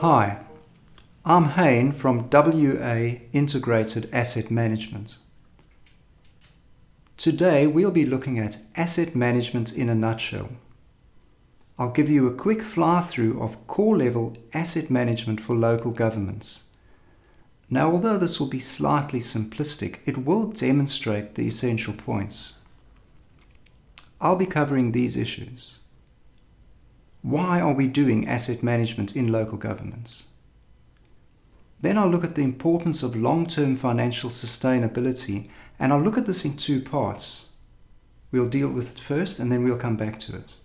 Hi, I'm Hayne from WA Integrated Asset Management. Today we'll be looking at asset management in a nutshell. I'll give you a quick fly-through of core-level asset management for local governments. Now, although this will be slightly simplistic, it will demonstrate the essential points. I'll be covering these issues. Why are we doing asset management in local governments? Then I'll look at the importance of long-term financial sustainability, and I'll look at this in two parts. We'll deal with it first and then we'll come back to it.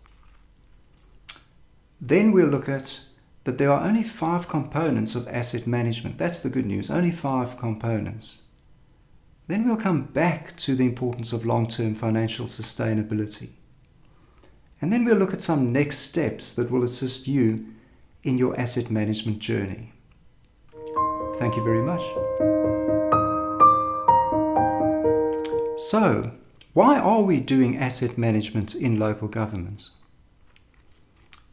Then we'll look at that there are only 5 components of asset management. That's the good news, only 5 components. Then we'll come back to the importance of long-term financial sustainability. And then we'll look at some next steps that will assist you in your asset management journey. Thank you very much. So, why are we doing asset management in local governments?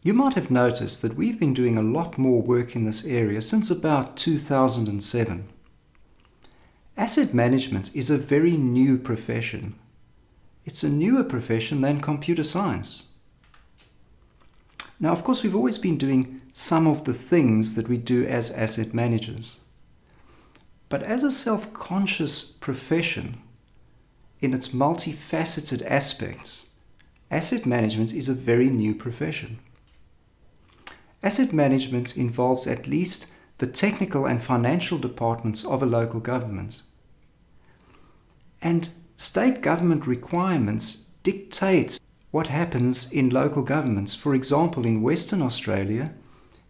You might have noticed that we've been doing a lot more work in this area since about 2007. Asset management is a very new profession. It's a newer profession than computer science. Now, of course, we've always been doing some of the things that we do as asset managers. But as a self-conscious profession, in its multifaceted aspects, asset management is a very new profession. Asset management involves at least the technical and financial departments of a local government. And state government requirements dictate what happens in local governments. For example, in Western Australia,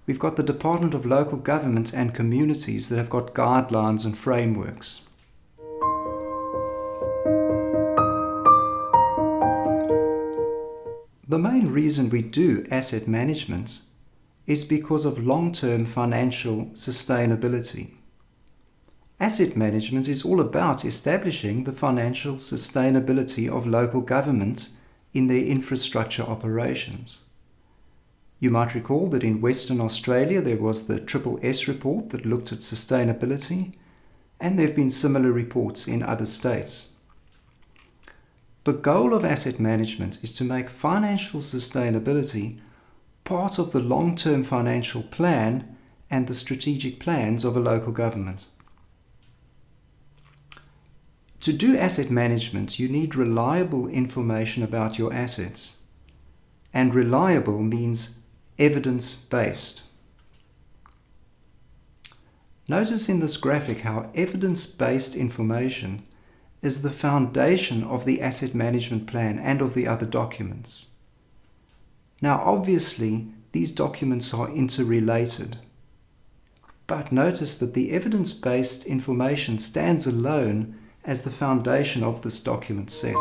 we've got the Department of Local Government and Communities that have got guidelines and frameworks. The main reason we do asset management is because of long-term financial sustainability. Asset management is all about establishing the financial sustainability of local government in their infrastructure operations. You might recall that in Western Australia there was the SSS report that looked at sustainability, and there have been similar reports in other states. The goal of asset management is to make financial sustainability part of the long-term financial plan and the strategic plans of a local government. To do asset management, you need reliable information about your assets. And reliable means evidence-based. Notice in this graphic how evidence-based information is the foundation of the asset management plan and of the other documents. Now, obviously, these documents are interrelated. But notice that the evidence-based information stands alone as the foundation of this document set.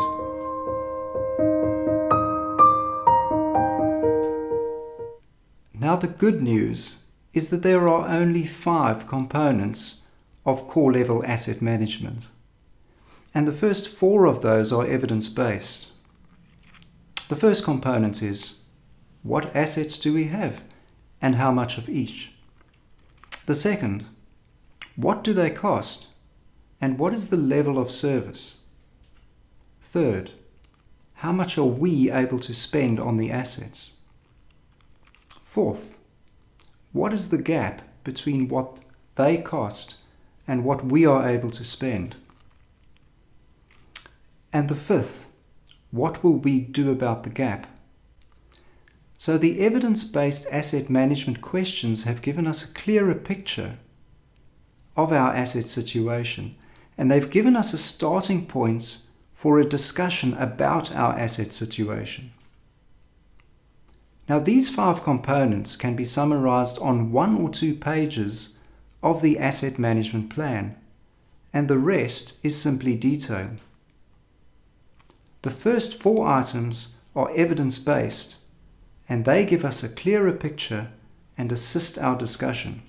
Now, the good news is that there are only 5 components of core-level asset management. And the first 4 of those are evidence-based. The first component is, what assets do we have and how much of each? The second, what do they cost and what is the level of service? Third, how much are we able to spend on the assets? Fourth, what is the gap between what they cost and what we are able to spend? And the fifth, what will we do about the gap? So the evidence-based asset management questions have given us a clearer picture of our asset situation, and they've given us a starting point for a discussion about our asset situation. Now, these 5 components can be summarized on 1 or 2 pages of the asset management plan, and the rest is simply detail. The first 4 items are evidence-based, and they give us a clearer picture and assist our discussion.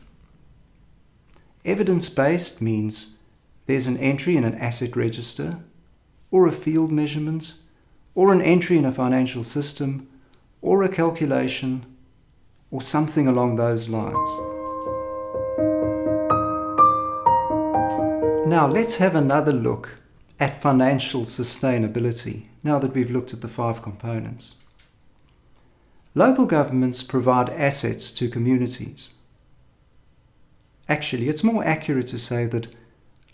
Evidence-based means there's an entry in an asset register, or a field measurement, or an entry in a financial system, or a calculation, or something along those lines. Now let's have another look at financial sustainability, now that we've looked at the 5 components. Local governments provide assets to communities. Actually, it's more accurate to say that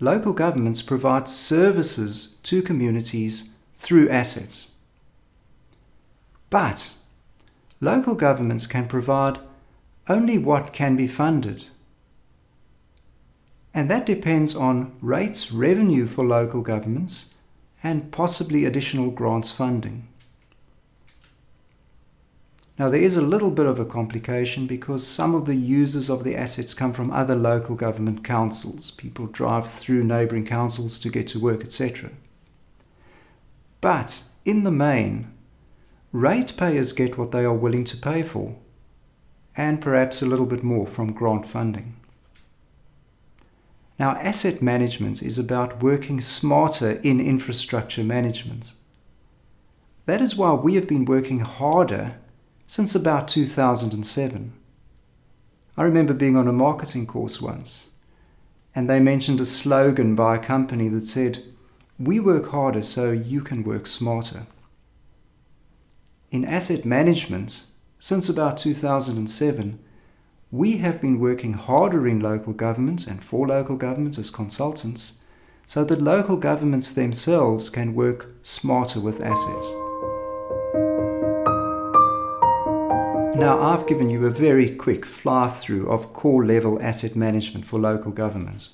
local governments provide services to communities through assets. But local governments can provide only what can be funded. And that depends on rates revenue for local governments and possibly additional grants funding. Now there is a little bit of a complication because some of the users of the assets come from other local government councils. People drive through neighbouring councils to get to work, etc. But in the main, ratepayers get what they are willing to pay for, and perhaps a little bit more from grant funding. Now, asset management is about working smarter in infrastructure management. That is why we have been working harder since about 2007. I remember being on a marketing course once, and they mentioned a slogan by a company that said, "We work harder so you can work smarter." In asset management, since about 2007, we have been working harder in local government and for local governments as consultants so that local governments themselves can work smarter with assets. Now, I've given you a very quick fly-through of core level asset management for local government.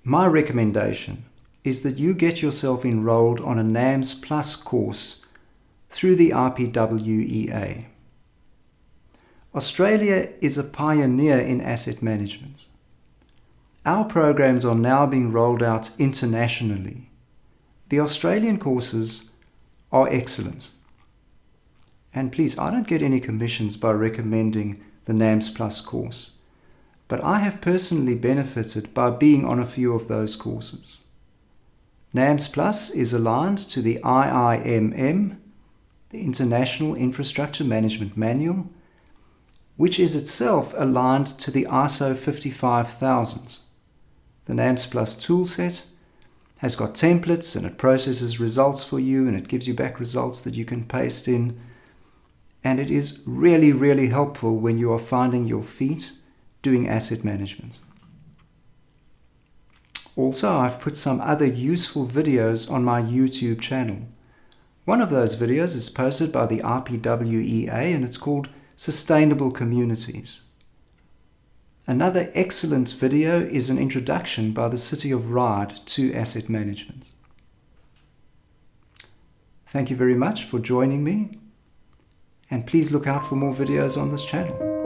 My recommendation is that you get yourself enrolled on a NAMS Plus course through the IPWEA. Australia is a pioneer in asset management. Our programs are now being rolled out internationally. The Australian courses are excellent. And please, I don't get any commissions by recommending the NAMS Plus course, but I have personally benefited by being on a few of those courses. NAMS Plus is aligned to the IIMM, the International Infrastructure Management Manual, which is itself aligned to the ISO 55000. The NAMS Plus toolset has got templates and it processes results for you and it gives you back results that you can paste in. And it is really, really helpful when you are finding your feet doing asset management. Also, I've put some other useful videos on my YouTube channel. One of those videos is posted by the IPWEA and it's called Sustainable Communities. Another excellent video is an introduction by the City of Ryde to asset management. Thank you very much for joining me, and please look out for more videos on this channel.